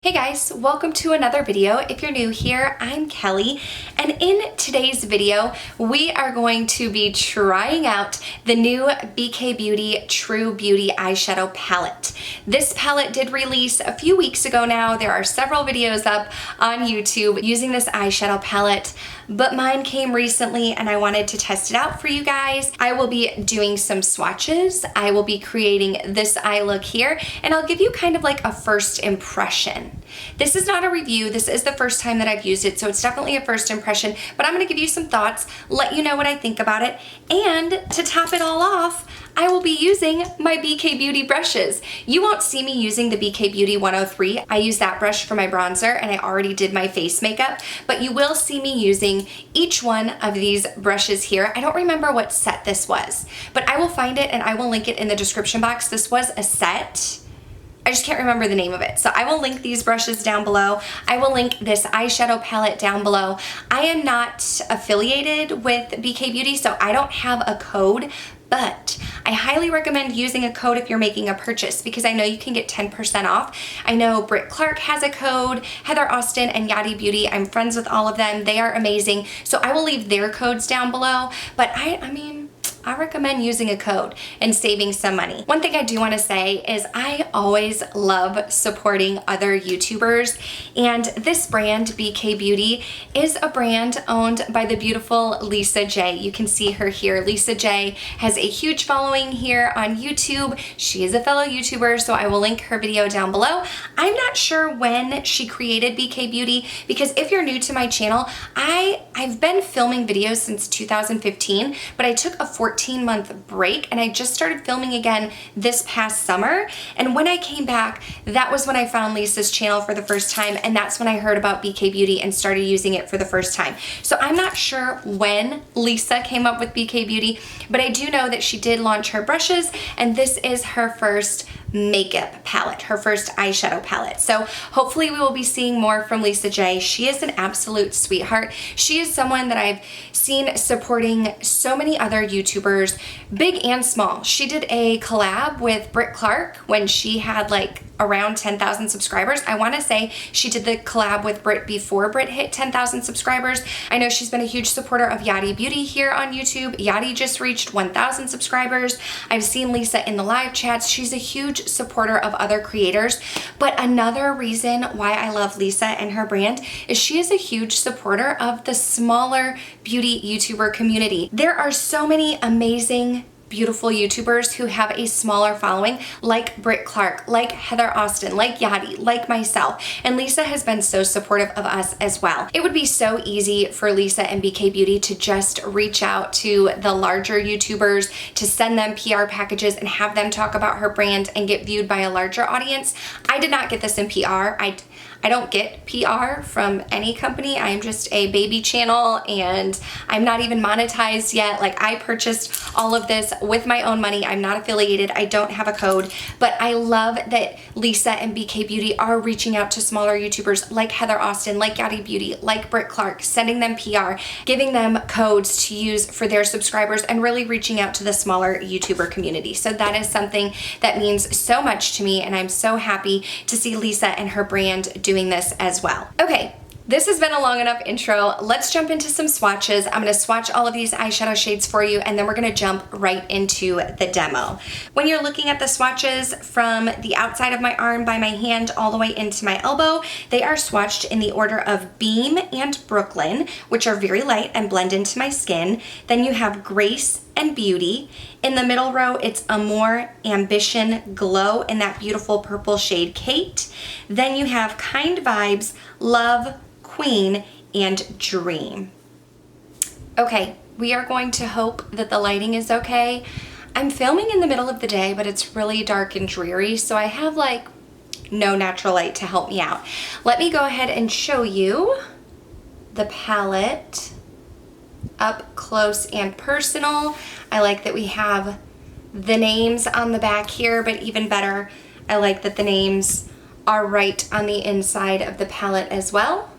Hey guys, welcome to another video. If you're new here, I'm Kelly, and in today's video, we are going to be trying out the new BK Beauty True Beauty eyeshadow palette. This palette did release a few weeks ago now. There are several videos up on YouTube using this eyeshadow palette, but mine came recently and I wanted to test it out for you guys. I will be doing some swatches. I will be creating this eye look here, and I'll give you kind of like a first impression. This is not a review. This is the first time that I've used it, so it's definitely a first impression, but I'm going to give you some thoughts, let you know what I think about it, and to top it all off, I will be using my BK Beauty brushes. You won't see me using the BK Beauty 103. I use that brush for my bronzer, and I already did my face makeup, but you will see me using each one of these brushes here. I don't remember what set this was, but I will find it and I will link it in the description box. This was a set. I just can't remember the name of it. So I will link these brushes down below. I will link this eyeshadow palette down below. I am not affiliated with BK Beauty, so I don't have a code, but I highly recommend using a code if you're making a purchase, because I know you can get 10% off. I know Britt Clark has a code, Heather Austin and Yachty Beauty. I'm friends with all of them. They are amazing. So I will leave their codes down below, but I mean, I recommend using a code and saving some money. One thing I do want to say is I always love supporting other YouTubers, and this brand, BK Beauty, is a brand owned by the beautiful Lisa J. You can see her here. Lisa J has a huge following here on YouTube. She is a fellow YouTuber, so I will link her video down below. I'm not sure when she created BK Beauty, because if you're new to my channel, I've been filming videos since 2015, but I took a 14-month break and I just started filming again this past summer. And when I came back, that was when I found Lisa's channel for the first time, and that's when I heard about BK Beauty and started using it for the first time. So I'm not sure when Lisa came up with BK Beauty, but I do know that she did launch her brushes, and this is her first makeup palette, her first eyeshadow palette. So hopefully we will be seeing more from Lisa J. She is an absolute sweetheart. She is someone that I've seen supporting so many other YouTubers, big and small. She did a collab with Britt Clark when she had like around 10,000 subscribers. I want to say she did the collab with Britt before Britt hit 10,000 subscribers. I know she's been a huge supporter of Yachty Beauty here on YouTube. Yachty just reached 1,000 subscribers. I've seen Lisa in the live chats. She's a huge supporter of other creators. But another reason why I love Lisa and her brand is she is a huge supporter of the smaller beauty YouTuber community. There are so many amazing beautiful YouTubers who have a smaller following, like Britt Clark, like Heather Austin, like Yachty, like myself, and Lisa has been so supportive of us as well. It would be so easy for Lisa and BK Beauty to just reach out to the larger YouTubers, to send them PR packages and have them talk about her brand and get viewed by a larger audience. I did not get this in PR. I don't get PR from any company. I am just a baby channel and I'm not even monetized yet. Like, I purchased all of this with my own money. I'm not affiliated. I don't have a code, but I love that Lisa and BK Beauty are reaching out to smaller YouTubers like Heather Austin, like Yachty Beauty, like Britt Clark, sending them PR, giving them codes to use for their subscribers, and really reaching out to the smaller YouTuber community. So that is something that means so much to me, and I'm so happy to see Lisa and her brand doing this as well. Okay, this has been a long enough intro. Let's jump into some swatches. I'm gonna swatch all of these eyeshadow shades for you, and then we're gonna jump right into the demo. When you're looking at the swatches from the outside of my arm by my hand all the way into my elbow, they are swatched in the order of Beam and Brooklyn, which are very light and blend into my skin. Then you have Grace and Beauty. In the middle row, it's Amore, Ambition, Glow in that beautiful purple shade Kate. Then you have Kind Vibes, Love, Queen, and Dream. Okay, we are going to hope that the lighting is okay. I'm filming in the middle of the day, but it's really dark and dreary, so I have like no natural light to help me out. Let me go ahead and show you the palette up close and personal. I like that we have the names on the back here, but even better, I like that the names are right on the inside of the palette as well.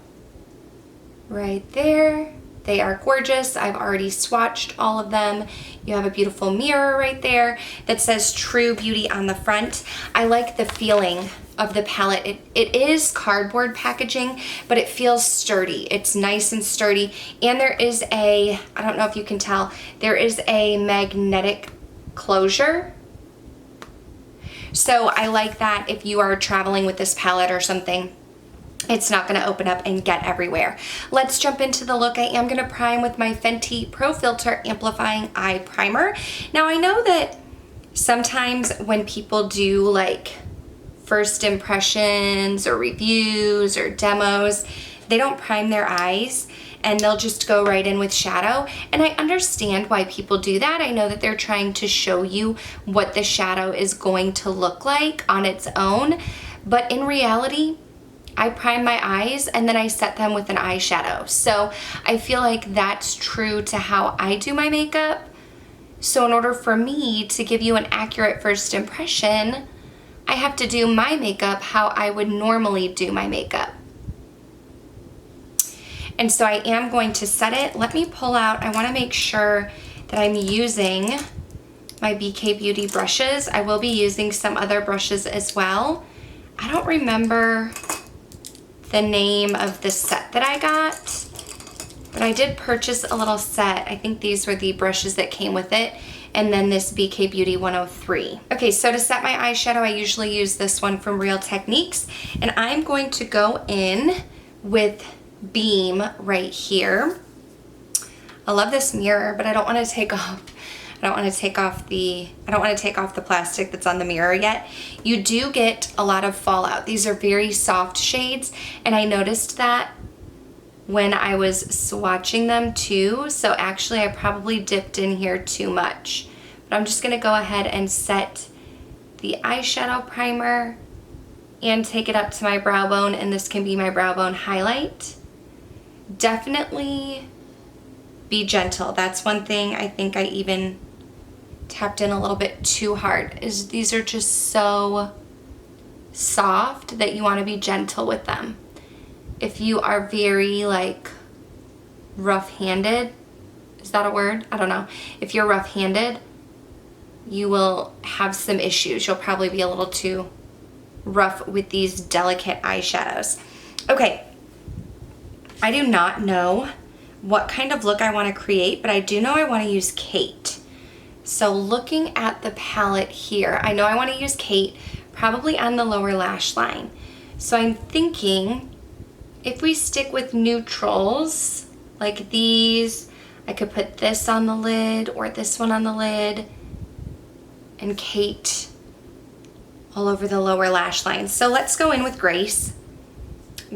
Right there. They are gorgeous. I've already swatched all of them. You have a beautiful mirror right there that says True Beauty on the front. I like the feeling of the palette. It is cardboard packaging, but it feels sturdy. It's nice and sturdy. And there is a, I don't know if you can tell, there is a magnetic closure. So I like that if you are traveling with this palette or something, it's not gonna open up and get everywhere. Let's jump into the look. I am gonna prime with my Fenty Pro Filter Amplifying Eye Primer. Now I know that sometimes when people do like first impressions or reviews or demos, they don't prime their eyes and they'll just go right in with shadow. And I understand why people do that. I know that they're trying to show you what the shadow is going to look like on its own. But in reality, I prime my eyes and then I set them with an eyeshadow. So I feel like that's true to how I do my makeup. So in order for me to give you an accurate first impression, I have to do my makeup how I would normally do my makeup. And so I am going to set it. Let me pull out, I wanna make sure that I'm using my BK Beauty brushes. I will be using some other brushes as well. I don't remember the name of the set that I got, but I did purchase a little set. I think these were the brushes that came with it, and then this BK Beauty 103. Okay, so to set my eyeshadow, I usually use this one from Real Techniques, and I'm going to go in with Beam right here. I love this mirror, but I don't want to take off the plastic that's on the mirror yet. You do get a lot of fallout. These are very soft shades, and I noticed that when I was swatching them too. So actually I probably dipped in here too much. But I'm just gonna go ahead and set the eyeshadow primer and take it up to my brow bone, and this can be my brow bone highlight. Definitely be gentle. That's one thing I think I even tapped in a little bit too hard, is these are just so soft that you want to be gentle with them. If you are very like rough-handed, is that a word? I don't know. If you're rough-handed, you will have some issues. You'll probably be a little too rough with these delicate eyeshadows. Okay, I do not know what kind of look I want to create, but I do know I want to use Kate. So looking at the palette here, I know I want to use Kate probably on the lower lash line. So I'm thinking if we stick with neutrals like these, I could put this on the lid or this one on the lid, and Kate all over the lower lash line. So let's go in with Grace.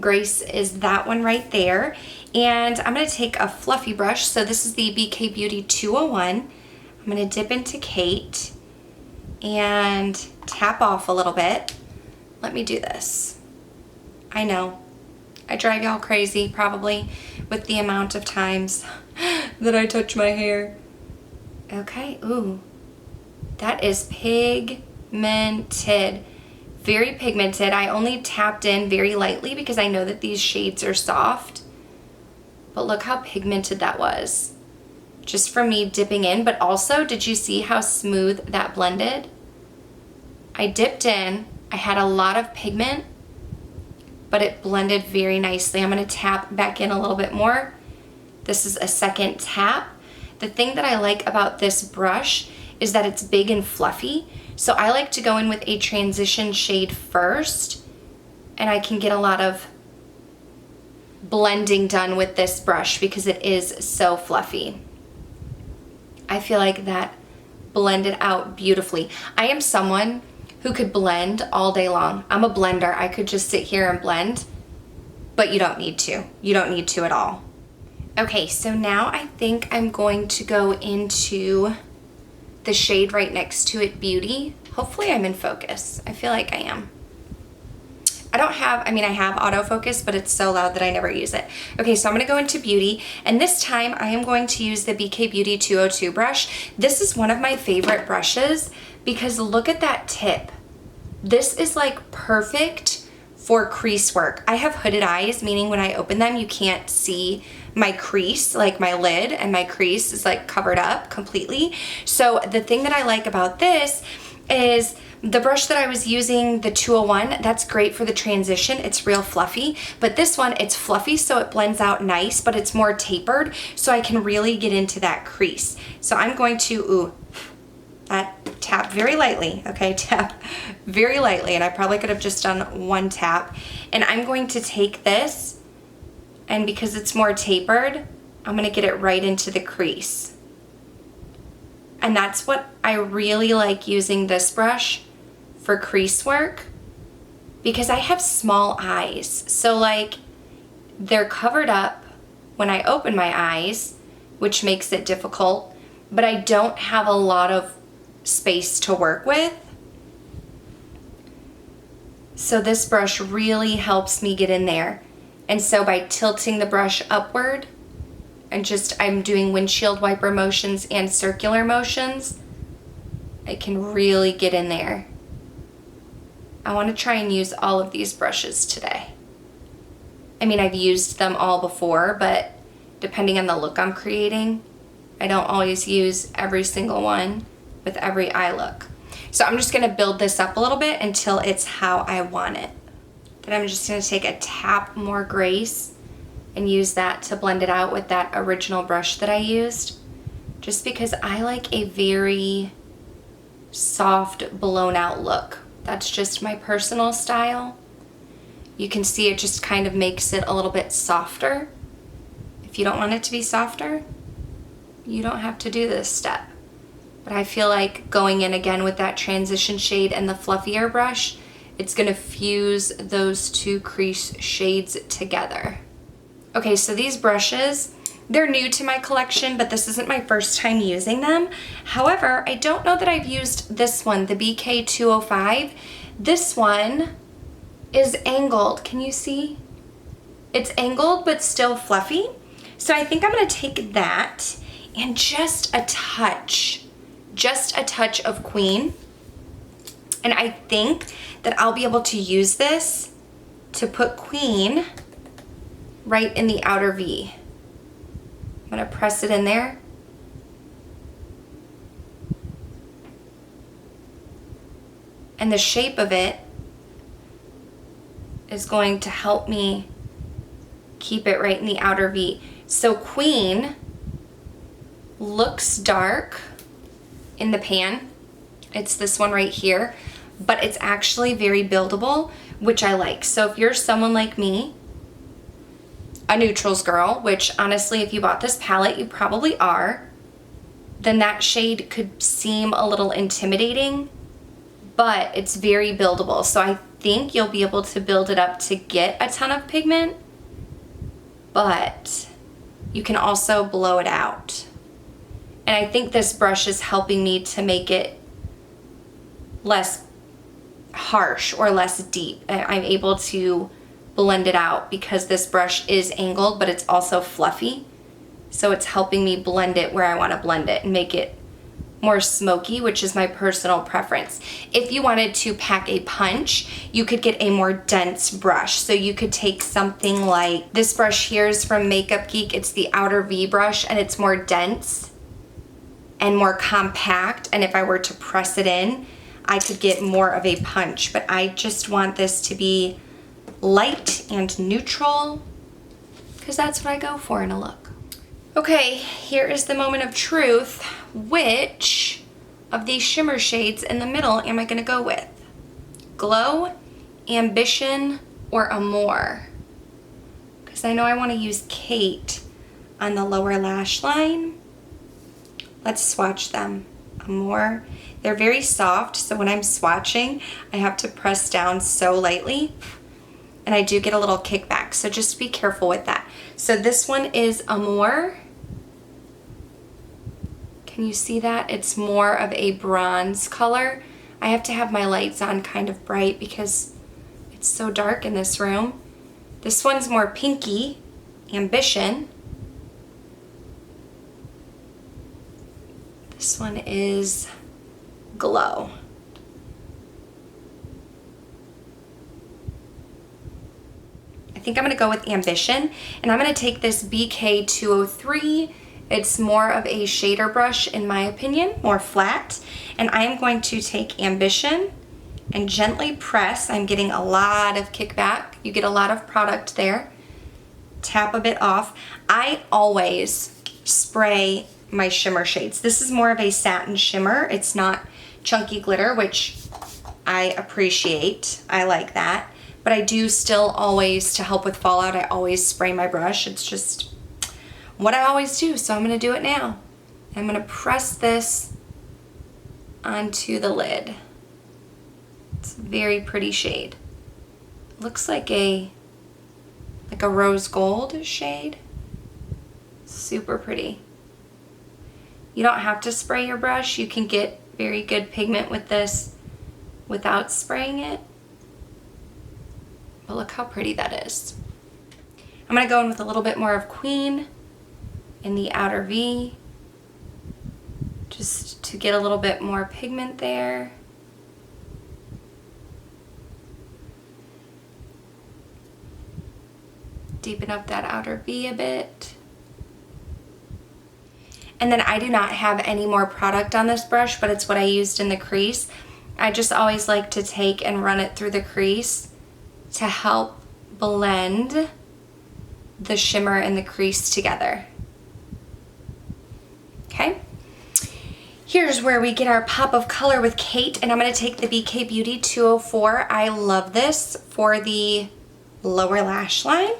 Grace is that one right there. And I'm gonna take a fluffy brush. So this is the BK Beauty 201. I'm gonna dip into Kate and tap off a little bit. Let me do this. I know, I drive y'all crazy probably with the amount of times that I touch my hair. Okay, ooh, that is pigmented. Very pigmented. I only tapped in very lightly because I know that these shades are soft. But look how pigmented that was. Just from me dipping in, but also, did you see how smooth that blended? I dipped in, I had a lot of pigment, but it blended very nicely. I'm gonna tap back in a little bit more. This is a second tap. The thing that I like about this brush is that it's big and fluffy. So I like to go in with a transition shade first, and I can get a lot of blending done with this brush because it is so fluffy. I feel like that blended out beautifully. I am someone who could blend all day long. I'm a blender. I could just sit here and blend, but you don't need to. You don't need to at all. Okay, so now I think I'm going to go into the shade right next to it, Beauty. Hopefully I'm in focus. I feel like I am. I have autofocus, but it's so loud that I never use it. Okay, so I'm gonna go into Beauty, and this time I am going to use the BK Beauty 202 brush. This is one of my favorite brushes because look at that tip. This is like perfect for crease work. I have hooded eyes, meaning when I open them, you can't see my crease, like my lid and my crease is like covered up completely. So the thing that I like about this is the brush that I was using, the 201, that's great for the transition. It's real fluffy, but this one, it's fluffy, so it blends out nice, but it's more tapered, so I can really get into that crease. So I'm going to, tap very lightly, okay? Tap very lightly, and I probably could have just done one tap. And I'm going to take this, and because it's more tapered, I'm gonna get it right into the crease. And that's what I really like using this brush for crease work, because I have small eyes. So like, they're covered up when I open my eyes, which makes it difficult, but I don't have a lot of space to work with. So this brush really helps me get in there. And so by tilting the brush upward and I'm doing windshield wiper motions and circular motions, I can really get in there. I want to try and use all of these brushes today. I mean, I've used them all before, but depending on the look I'm creating, I don't always use every single one with every eye look. So I'm just gonna build this up a little bit until it's how I want it. Then I'm just gonna take a tap more Grace and use that to blend it out with that original brush that I used, just because I like a very soft, blown out look. That's just my personal style. You can see it just kind of makes it a little bit softer. If you don't want it to be softer, you don't have to do this step. But I feel like going in again with that transition shade and the fluffier brush, it's gonna fuse those two crease shades together. Okay, so these brushes, they're new to my collection, but this isn't my first time using them. However, I don't know that I've used this one, the BK205. This one is angled. Can you see? It's angled, but still fluffy. So I think I'm gonna take that and just a touch of Queen. And I think that I'll be able to use this to put Queen right in the outer V. I'm gonna press it in there. And the shape of it is going to help me keep it right in the outer V. So Queen looks dark in the pan. It's this one right here, but it's actually very buildable, which I like. So if you're someone like me, a neutrals girl, which honestly, if you bought this palette, you probably are, then that shade could seem a little intimidating, but it's very buildable. So I think you'll be able to build it up to get a ton of pigment, but you can also blow it out. And I think this brush is helping me to make it less harsh or less deep. I'm able to blend it out because this brush is angled, but it's also fluffy. So it's helping me blend it where I want to blend it and make it more smoky, which is my personal preference. If you wanted to pack a punch, you could get a more dense brush. So you could take something like this brush here is from Makeup Geek. It's the outer V brush, and it's more dense and more compact. And if I were to press it in, I could get more of a punch, but I just want this to be light and neutral because that's what I go for in a look. Okay, here is the moment of truth. Which of these shimmer shades in the middle am I gonna go with? Glow, Ambition, or Amour? Because I know I wanna use Kate on the lower lash line. Let's swatch them. Amour. They're very soft, so when I'm swatching, I have to press down so lightly, and I do get a little kickback, so just be careful with that. So this one is Amour. Can you see that? It's more of a bronze color. I have to have my lights on kind of bright because it's so dark in this room. This one's more pinky, Ambition. This one is Glow. think I'm gonna go with Ambition, and I'm gonna take this BK203. It's more of a shader brush in my opinion, more flat, and I am going to take Ambition and gently press. I'm getting a lot of kickback. You get a lot of product there. Tap a bit off. I always spray my shimmer shades. This is more of a satin shimmer. It's not chunky glitter, which I appreciate. I like that. But I do still always, to help with fallout, I always spray my brush. It's just what I always do, so I'm gonna do it now. I'm gonna press this onto the lid. It's a very pretty shade. Looks like a rose gold shade. Super pretty. You don't have to spray your brush. You can get very good pigment with this without spraying it. But look how pretty that is. I'm gonna go in with a little bit more of Queen in the outer V, just to get a little bit more pigment there. Deepen up that outer V a bit. And then I do not have any more product on this brush, but it's what I used in the crease. I just always like to take and run it through the crease to help blend the shimmer and the crease together. Okay. Here's where we get our pop of color with Kate, and I'm gonna take the BK Beauty 204. I love this for the lower lash line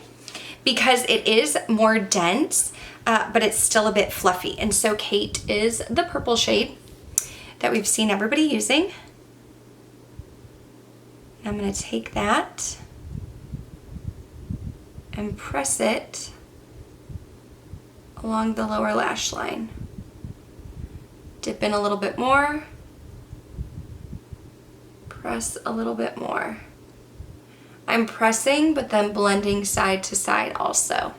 because it is more dense, but it's still a bit fluffy. And so Kate is the purple shade that we've seen everybody using. I'm gonna take that and press it along the lower lash line. Dip in a little bit more, press a little bit more. I'm pressing, but then blending side to side also.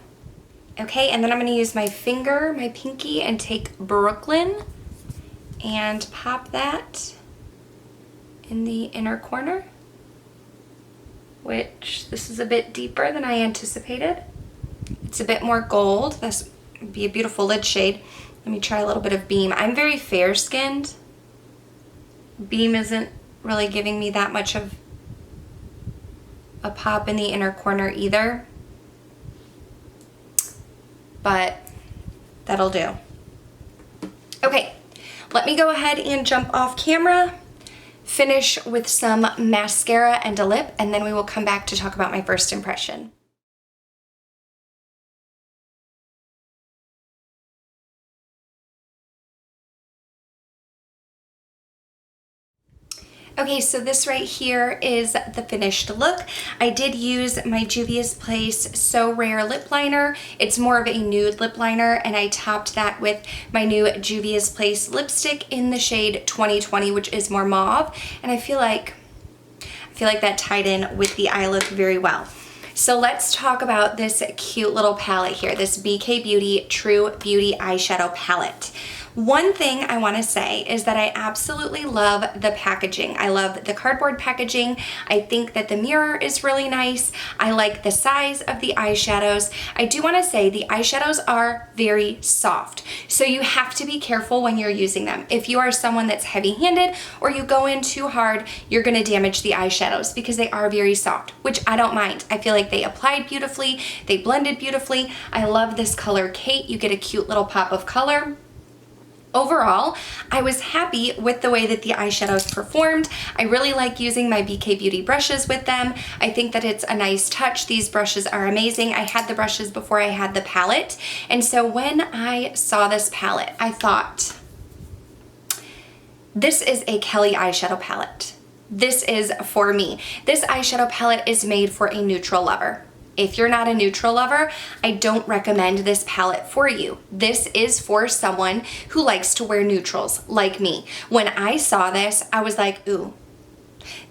Okay, and then I'm gonna use my finger, my pinky, and take Brooklyn and pop that in the inner corner, which this is a bit deeper than I anticipated. It's a bit more gold. This would be a beautiful lid shade. Let me try a little bit of Beam. I'm very fair skinned. Beam isn't really giving me that much of a pop in the inner corner either, but that'll do. Okay, let me go ahead and jump off camera, finish with some mascara and a lip, and then we will come back to talk about my first impression. Okay, so this right here is the finished look. I did use my Juvia's Place So Rare lip liner. It's more of a nude lip liner, and I topped that with my new Juvia's Place lipstick in the shade 2020, which is more mauve, and I feel like that tied in with the eye look very well. So let's talk about this cute little palette here, this BK Beauty True Beauty Eyeshadow Palette. One thing I want to say is that I absolutely love the packaging. I love the cardboard packaging. I think that the mirror is really nice. I like the size of the eyeshadows. I do want to say the eyeshadows are very soft, so you have to be careful when you're using them. If you are someone that's heavy-handed or you go in too hard, you're going to damage the eyeshadows because they are very soft, which I don't mind. I feel like they applied beautifully. They blended beautifully. I love this color Kate. You get a cute little pop of color. Overall, I was happy with the way that the eyeshadows performed. I really like using my BK Beauty brushes with them. I think that it's a nice touch. These brushes are amazing. I had the brushes before I had the palette. And so when I saw this palette, I thought, this is a Kelly eyeshadow palette. This is for me. This eyeshadow palette is made for a neutral lover. If you're not a neutral lover, I don't recommend this palette for you. This is for someone who likes to wear neutrals, like me. When I saw this, I was like, ooh,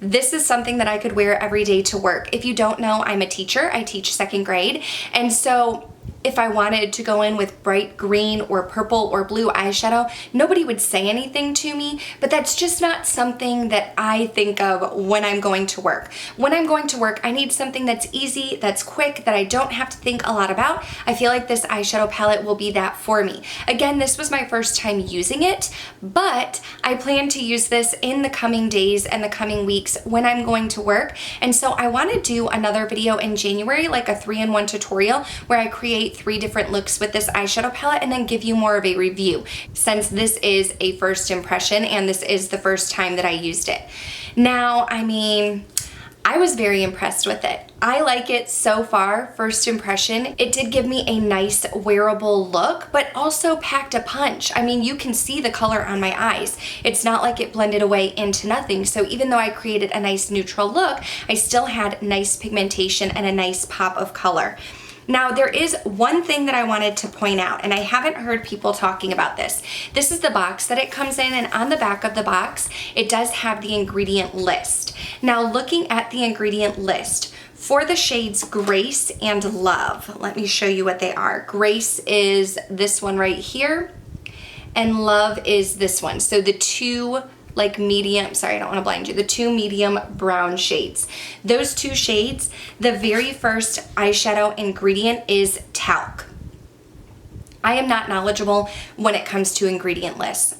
this is something that I could wear every day to work. If you don't know, I'm a teacher. I teach second grade. And so if I wanted to go in with bright green or purple or blue eyeshadow, nobody would say anything to me, but that's just not something that I think of when I'm going to work. When I'm going to work, I need something that's easy, that's quick, that I don't have to think a lot about. I feel like this eyeshadow palette will be that for me. Again, this was my first time using it, but I plan to use this in the coming days and the coming weeks when I'm going to work. And so I want to do another video in January, like a 3-in-1 tutorial where I create 3 different looks with this eyeshadow palette and then give you more of a review, since this is a first impression and this is the first time that I used it. Now, I mean, I was very impressed with it. I like it so far, first impression. It did give me a nice wearable look, but also packed a punch. I mean, you can see the color on my eyes. It's not like it blended away into nothing. So even though I created a nice neutral look, I still had nice pigmentation and a nice pop of color. Now, there is one thing that I wanted to point out, and I haven't heard people talking about this. This is the box that it comes in, and on the back of the box, it does have the ingredient list. Now, looking at the ingredient list, for the shades Grace and Love, let me show you what they are. Grace is this one right here, and Love is this one. So the two like medium, sorry, I don't want to blind you, the 2 medium brown shades. Those 2 shades, the very first eyeshadow ingredient is talc. I am not knowledgeable when it comes to ingredient lists.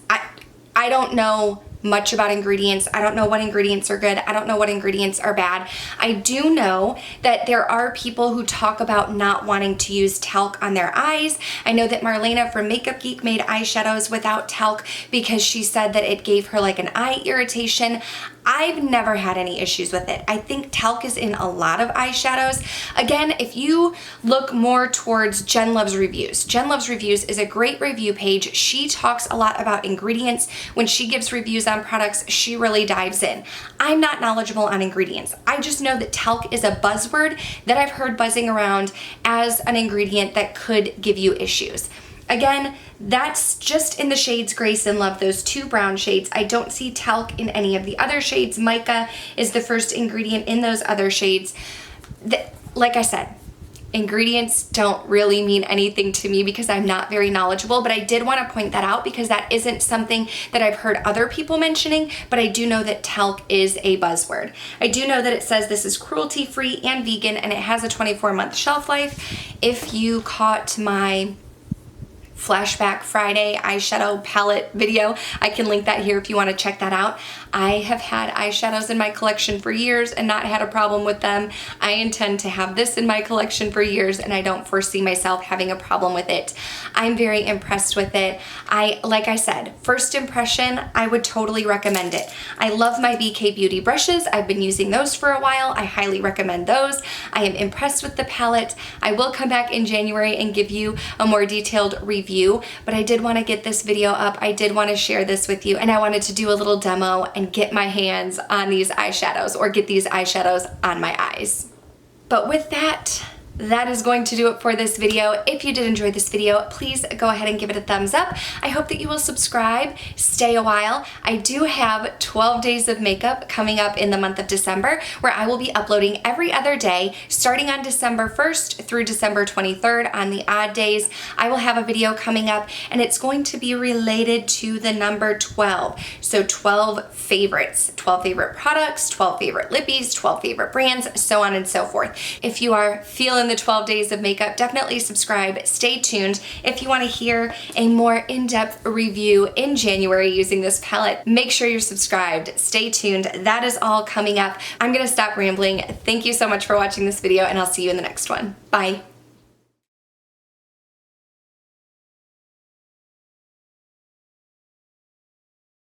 I don't know much about ingredients. I don't know what ingredients are good. I don't know what ingredients are bad. I do know that there are people who talk about not wanting to use talc on their eyes. I know that Marlena from Makeup Geek made eyeshadows without talc because she said that it gave her like an eye irritation. I've never had any issues with it. I think talc is in a lot of eyeshadows. Again, if you look more towards Jen Loves Reviews, Jen Loves Reviews is a great review page. She talks a lot about ingredients. When she gives reviews on products, she really dives in. I'm not knowledgeable on ingredients. I just know that talc is a buzzword that I've heard buzzing around as an ingredient that could give you issues. Again, that's just in the shades Grace and Love, those 2 brown shades. I don't see talc in any of the other shades. Mica is the first ingredient in those other shades. Like I said, ingredients don't really mean anything to me because I'm not very knowledgeable, but I did want to point that out because that isn't something that I've heard other people mentioning, but I do know that talc is a buzzword. I do know that it says this is cruelty-free and vegan, and it has a 24-month shelf life. If you caught my Flashback Friday eyeshadow palette video, I can link that here if you want to check that out. I have had eyeshadows in my collection for years and not had a problem with them. I intend to have this in my collection for years, and I don't foresee myself having a problem with it. I'm very impressed with it. Like I said, first impression, I would totally recommend it. I love my BK Beauty brushes. I've been using those for a while. I highly recommend those. I am impressed with the palette. I will come back in January and give you a more detailed review, but I did want to get this video up. I did want to share this with you, and I wanted to do a little demo and get my hands on these eyeshadows, or get these eyeshadows on my eyes. But with that, that is going to do it for this video. If you did enjoy this video, please go ahead and give it a thumbs up. I hope that you will subscribe, stay a while. I do have 12 days of makeup coming up in the month of December, where I will be uploading every other day, starting on December 1st through December 23rd on the odd days. I will have a video coming up, and it's going to be related to the number 12. So 12 favorites, 12 favorite products, 12 favorite lippies, 12 favorite brands, so on and so forth. If you are feeling the 12 days of makeup, definitely subscribe, stay tuned. If you want to hear a more in-depth review in January using this palette, make sure you're subscribed, stay tuned. That is all coming up. I'm gonna stop rambling. Thank you so much for watching this video, and I'll see you in the next one. Bye.